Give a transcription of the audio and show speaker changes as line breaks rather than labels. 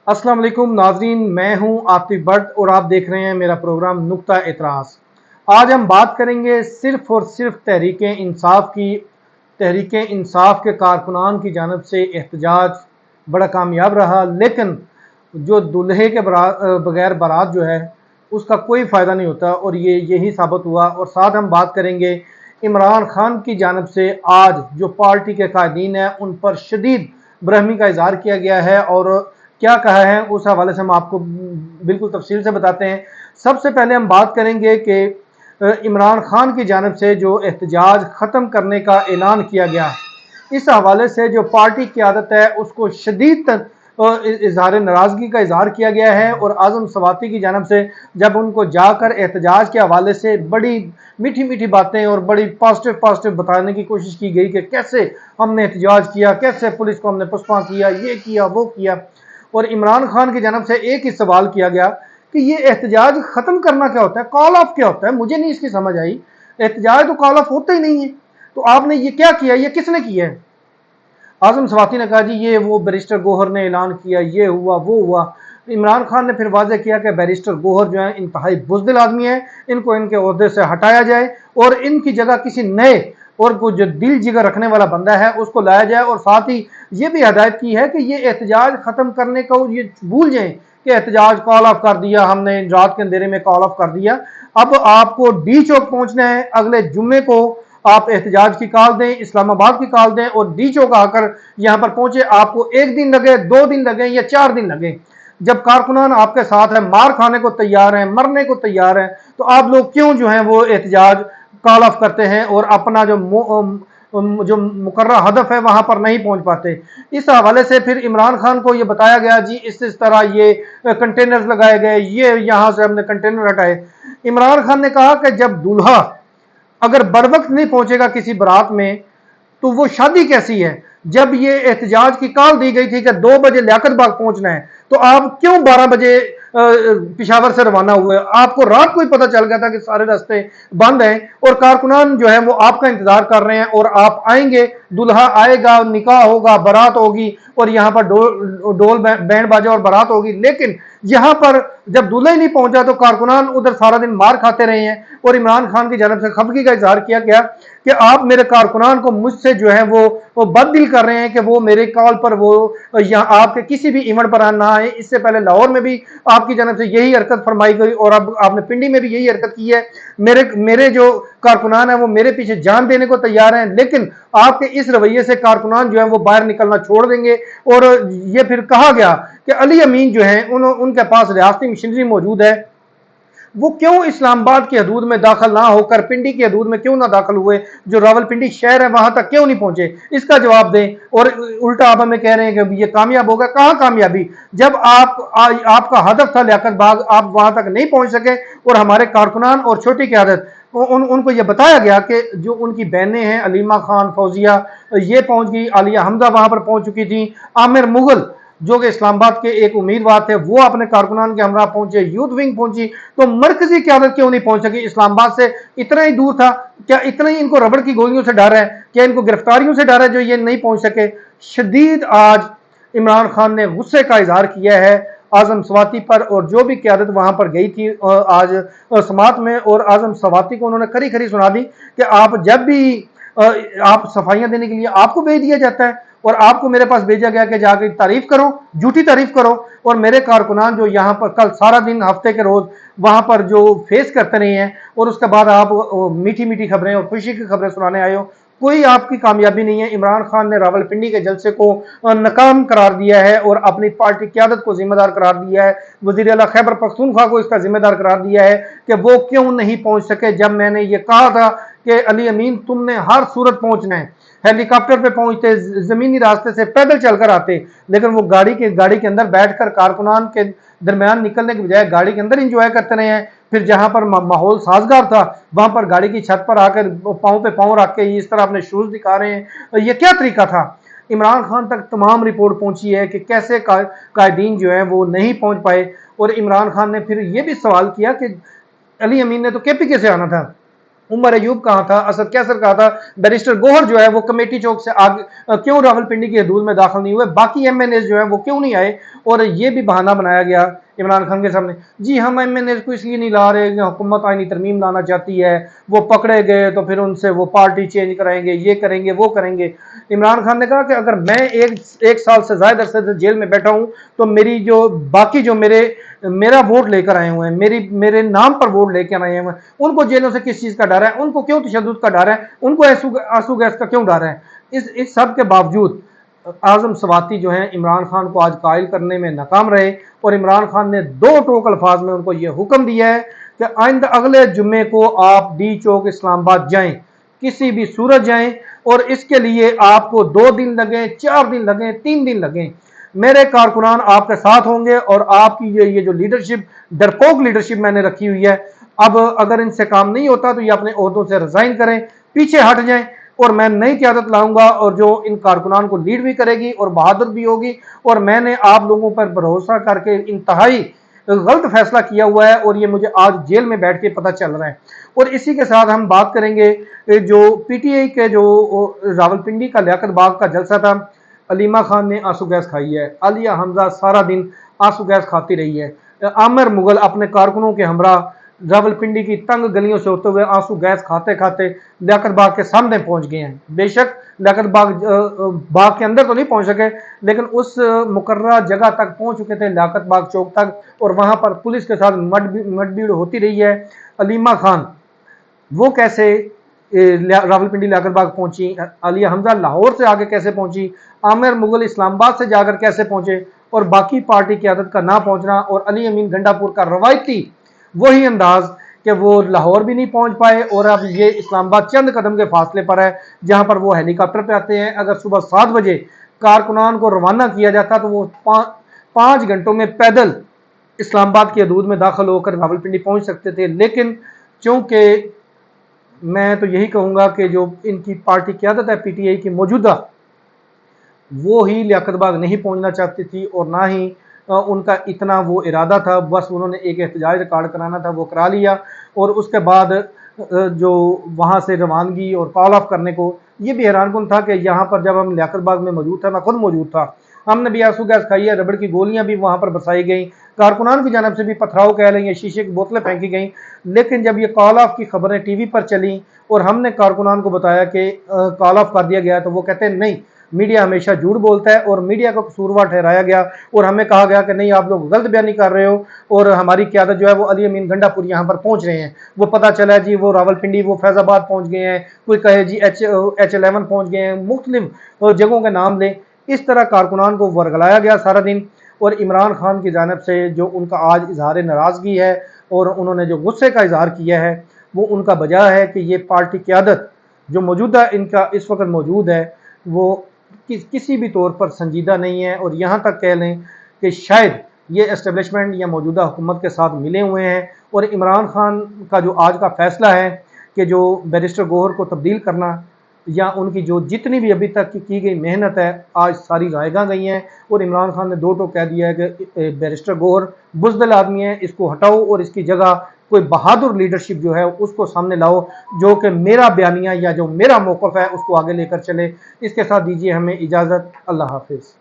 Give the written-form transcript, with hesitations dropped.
अस्सलाम वालेकुम नाजरीन, मैं हूं आतिफ भट्ट और आप देख रहे हैं मेरा प्रोग्राम नुक्ता एतराज़। आज हम बात करेंगे सिर्फ और सिर्फ तहरीक इंसाफ के कारकुनान की जानब से एहतजाज बड़ा कामयाब रहा, लेकिन जो दूल्हे के बगैर बारात जो है उसका कोई फ़ायदा नहीं होता और ये यही साबित हुआ। और साथ हम बात करेंगे इमरान खान की जानब से आज जो पार्टी के कायदीन हैं उन पर शदीद बरहमी का इजहार किया गया है और क्या कहा है उस हवाले से हम आपको बिल्कुल तफसील से बताते हैं। सबसे पहले हम बात करेंगे कि इमरान खान की जानब से जो एहतजाज ख़त्म करने का ऐलान किया गया, इस हवाले से जो पार्टी की आदत है उसको शदीद इजहार नाराज़गी का इजहार किया गया है। और आज़म सवाती की जानब से जब उनको जाकर एहतजाज के हवाले से बड़ी मीठी मीठी बातें और बड़ी पॉजिटिव पॉजिटिव बताने की कोशिश की गई कि कैसे हमने एहतजाज किया, कैसे पुलिस को हमने पुष्पा किया, ये किया वो किया, और इमरान खान की जानब से एक ही सवाल किया गया कि ये एहतजाज ख़त्म करना क्या होता है, कॉल ऑफ क्या होता है। मुझे नहीं इसकी समझ आई। एहतजाज तो कॉल ऑफ होता ही नहीं है, तो आपने ये क्या किया, ये किसने किया है। आज़म सवाती ने कहा जी ये वो बैरिस्टर गोहर ने ऐलान किया, ये हुआ वो हुआ। इमरान खान ने फिर वाज़ेह किया कि बैरिस्टर गोहर जो है इंतहाई बुज़दिल आदमी है, इनको इनके ओहदे से हटाया जाए और इनकी जगह किसी नए और जो दिल जिगर रखने वाला बंदा है उसको लाया जाए। और साथ ही ये भी हदायत की है कि ये एहतजाज ख़त्म करने को ये भूल जाएं कि एहतजाज कॉल ऑफ कर दिया हमने, रात के अंधेरे में कॉल ऑफ कर दिया। अब आपको डी चौक पहुंचना है, अगले जुम्मे को आप एहतजाज की कॉल दें, इस्लामाबाद की कॉल दें और डी चौक आकर यहाँ पर पहुंचे। आपको एक दिन लगे, 2 दिन लगे या 4 दिन लगे, जब कारकुनान आपके साथ है, मार खाने को तैयार हैं, मरने को तैयार हैं, तो आप लोग क्यों जो है वो एहतजाज कॉल ऑफ करते हैं और अपना जो मुकर्रर हदफ है वहां पर नहीं पहुंच पाते। इस हवाले से फिर इमरान खान को ये बताया गया जी इस तरह ये कंटेनर्स लगाए गए, ये यहां से हमने कंटेनर हटाए। इमरान खान ने कहा कि जब दूल्हा अगर बर वक्त नहीं पहुंचेगा किसी बारात में तो वो शादी कैसी है। जब ये एहतजाज की कॉल दी गई थी कि 2 बजे लियाकत बाग पहुंचना है, तो आप क्यों 12 बजे पिशावर से रवाना हुए। आपको रात को ही पता चल गया था कि सारे रास्ते बंद हैं और कारकुनान जो है वो आपका इंतजार कर रहे हैं और आप आएंगे, दुल्हा आएगा, निकाह होगा, बारात होगी और यहाँ पर डोल बैंड बाजा और बारात होगी। लेकिन यहाँ पर जब दूल्हा ही नहीं पहुंचा तो कारकुनान उधर सारा दिन मार खाते रहे हैं। और इमरान खान की जानब से खफगी का इजहार किया गया कि आप मेरे कारकुनान को मुझसे जो है वो बददिल कर रहे हैं कि वो मेरे कॉल पर वो यहाँ आपके किसी भी इवेंट पर ना आए। इससे पहले लाहौर में भी आपकी जानब से यही हरकत फरमाई गई और अब आपने पिंडी में भी यही हरकत की है। मेरे जो कारकुनान है वो मेरे पीछे जान देने को तैयार हैं, लेकिन आपके इस रवैये से कारकुनान जो है वो बाहर निकलना छोड़ देंगे। और ये फिर कहा गया कि अली अमीन जो है उनके पास रियासती मशीनरी मौजूद है, वो क्यों इस्लामाबाद की हदूद में दाखिल ना होकर पिंडी की हदूद में क्यों ना दाखिल हुए, जो रावलपिंडी शहर है वहां तक क्यों नहीं पहुंचे, इसका जवाब दें। और उल्टा आप हमें कह रहे हैं कि ये कामयाब होगा। कहां कामयाबी, जब आपका हदफ था लियाकत बाग, आप वहां तक नहीं पहुंच सके और हमारे कारकुनान और छोटी क़यादत उनको ये बताया गया कि जो उनकी बहनें हैं अलीमा खान, फौजिया, ये पहुंच गई, आलिया हमजा वहां पर पहुंच चुकी थी, आमिर मुगल जो कि इस्लामाबाद के एक उम्मीदवार थे वो अपने कारकुनान के हमरा पहुंचे, यूथ विंग पहुंची, तो मरकजी क़यादत क्यों नहीं पहुंच सकी। इस्लामाबाद से इतना ही दूर था, क्या इतना ही इनको रबड़ की गोलियों से डर है, क्या इनको गिरफ्तारियों से डर है जो ये नहीं पहुंच सके। शदीद आज इमरान खान ने गुस्से का इजहार किया है आज़म सवाती पर और जो भी क़यादत वहां पर गई थी आज समात में, और आज़म सवाती को उन्होंने खरी खरी सुना दी कि आप जब भी आप सफाइयां देने के लिए आपको भेज दिया जाता है और आपको मेरे पास भेजा गया कि जाकर तारीफ करो, झूठी तारीफ करो। और मेरे कारकुनान जो यहाँ पर कल सारा दिन हफ्ते के रोज वहां पर जो फेस करते रहे हैं और उसके बाद आप मीठी मीठी खबरें और खुशी की खबरें सुनाने आए हो, कोई आपकी कामयाबी नहीं है। इमरान खान ने रावलपिंडी के जलसे को नाकाम करार दिया है और अपनी पार्टी क़यादत को जिम्मेदार करार दिया है। वज़ीर आला खैबर पख्तूनख्वा को इसका जिम्मेदार करार दिया है कि वो क्यों नहीं पहुंच सके, जब मैंने ये कहा था कि अली अमीन तुमने हर सूरत पहुंचना है, हेलीकॉप्टर पे पहुंचते, जमीनी रास्ते से पैदल चलकर आते, लेकिन वो गाड़ी के अंदर बैठकर कारकुनान के दरमियान निकलने के बजाय गाड़ी के अंदर इंजॉय करते रहे हैं। फिर जहां पर माहौल साजगार था वहां पर गाड़ी की छत पर आकर पाँव पे पाँव रख के इस तरह अपने शूज दिखा रहे हैं, ये क्या तरीका था। इमरान खान तक तमाम रिपोर्ट पहुंची है कि कैसे कायदीन जो है वो नहीं पहुंच पाए। और इमरान खान ने फिर ये भी सवाल किया कि अली अमीन ने तो केपीके से आना था, उमर अयूब कहाँ था, असद कैसर कहाँ था, बैरिस्टर गोहर जो है वो कमेटी चौक से आगे क्यों रावलपिंडी की हदूद में दाखिल नहीं हुए, बाकी एमएनए जो है वो क्यों नहीं आए। और ये भी बहाना बनाया गया इमरान खान के सामने, जी हम एमएनए को इसलिए नहीं ला रहे, हुकूमत आईनी तरमीम लाना चाहती है, वो पकड़े गए तो फिर उनसे वो पार्टी चेंज कराएंगे, ये करेंगे वो करेंगे। इमरान खान ने कहा कि अगर मैं एक साल से ज्यादा अरसे से जेल में बैठा हूं तो मेरी जो बाकी जो मेरा वोट लेकर आए हुए हैं, मेरे नाम पर वोट लेकर आए हुए हैं, उनको जेलों से किस चीज का डर है, उनको क्यों तशद्दुद का डर है, उनको आंसू गैस का क्यों डर है। इस सब के बावजूद आजम सवाती जो है इमरान खान को आज कायल करने में नाकाम रहे, और इमरान खान ने दो टोक अल्फाज में उनको यह हुक्म दिया है कि आइंदा अगले जुम्मे को आप डी चौक इस्लामाबाद जाएं, किसी भी सूरत जाएं, और इसके लिए आपको 2 दिन लगे, 4 दिन लगे, 3 दिन लगे, मेरे कारकुनान आपके साथ होंगे। और आपकी ये जो लीडरशिप, डरपोक लीडरशिप मैंने रखी हुई है, अब अगर इनसे काम नहीं होता तो ये अपने ओहदों से रिजाइन करें, पीछे हट जाएं, और मैं नई क़यादत लाऊंगा और जो इन कारकुनान को लीड भी करेगी और बहादुर भी होगी। और मैंने आप लोगों पर भरोसा करके इंतहाई गलत फैसला किया हुआ है, और ये मुझे आज जेल में बैठ के पता चल रहा है। और इसी के साथ हम बात करेंगे जो पीटीआई के जो रावलपिंडी का लियाकत बाग का जलसा था, अलीमा खान ने आंसू गैस खाई है, आलिया हमजा सारा दिन आंसू गैस खाती रही है, आमिर मुगल अपने कारकुनों के हमरा रावलपिंडी की तंग गलियों से होते हुए आंसू गैस खाते खाते लियाकत बाग के सामने पहुंच गए हैं। बेशक लियाकत बाग के अंदर तो नहीं पहुंच सके, लेकिन उस मुकर्ररा जगह तक पहुंच चुके थे, लियाकत बाग चौक तक, और वहां पर पुलिस के साथ मडभीड़ होती रही है। अलीमा खान वो कैसे रावलपिंडी लियाकत बाग पहुंची, आलिया हमजा लाहौर से आगे कैसे पहुंची, आमिर मुगल इस्लामाबाद से जाकर कैसे पहुंचे, और बाकी पार्टी क़यादत का ना पहुंचना, और अली अमीन गंडापुर का रवायती वही अंदाज कि वो लाहौर भी नहीं पहुंच पाए, और अब ये इस्लामाबाद चंद कदम के फासले पर है, जहां पर वो हेलीकॉप्टर पे आते हैं। अगर सुबह 7 बजे कारकुनान को रवाना किया जाता तो वो 5 घंटों में पैदल इस्लामाबाद की हदूद में दाखिल होकर रावलपिंडी पहुंच सकते थे। लेकिन चूंकि मैं तो यही कहूंगा कि जो इनकी पार्टी क़यादत है पीटीआई की मौजूदा, वो ही लियाकत बाग नहीं पहुंचना चाहती थी, और ना ही उनका इतना वो इरादा था। बस उन्होंने एक एहतजाज रिकॉर्ड कराना था, वो करा लिया, और उसके बाद जो वहाँ से रवानगी और कॉल ऑफ करने को, ये भी हैरानकुन था कि यहाँ पर जब हम लियाकत बाग में मौजूद था, मैं खुद मौजूद था, हमने भी आंसू गैस खाई है, रबड़ की गोलियां भी वहाँ पर बरसाई गई, कारकुनान की जानब से भी पथराव कह लें, शीशे की बोतलें फेंकी गई। लेकिन जब ये कॉल ऑफ की खबरें टीवी पर चली और हमने कारकुनान को बताया कि कॉल ऑफ कर दिया गया, तो वो कहते हैं नहीं, मीडिया हमेशा झूठ बोलता है, और मीडिया को कसूरवार ठहराया गया, और हमें कहा गया कि नहीं आप लोग गलत बयानी कर रहे हो, और हमारी क़यादत जो है वो अली अमीन गंडापुर यहाँ पर पहुँच रहे हैं। वो पता चला जी वो रावलपिंडी, वो फैज़ाबाद पहुँच गए हैं, कोई कहे जी H11 पहुँच गए हैं, मुख्तलिफ जगहों के नाम लें। इस तरह कारकुनान को वर्गलाया गया सारा दिन, और इमरान खान की जानब से जो उनका आज इजहार नाराज़गी है और उन्होंने जो गुस्से का इजहार किया है, वो उनका वजह है कि ये पार्टी क़यादत जो मौजूदा इनका इस वक्त मौजूद है, वो किसी भी तौर पर संजीदा नहीं है। और यहाँ तक कह लें कि शायद ये एस्टेब्लिशमेंट या मौजूदा हुकूमत के साथ मिले हुए हैं, और इमरान खान का जो आज का फैसला है कि जो बैरिस्टर गोहर को तब्दील करना, या उनकी जो जितनी भी अभी तक की गई मेहनत है, आज सारी गायें गई हैं, और इमरान खान ने दो टोक कह दिया है कि बैरिस्टर गोहर बुज़दिल आदमी है, इसको हटाओ और इसकी जगह कोई बहादुर लीडरशिप जो है उसको सामने लाओ, जो कि मेरा बयानिया या जो मेरा मौक़िफ़ है उसको आगे लेकर चले। इसके साथ दीजिए हमें इजाज़त। अल्लाह हाफिज़।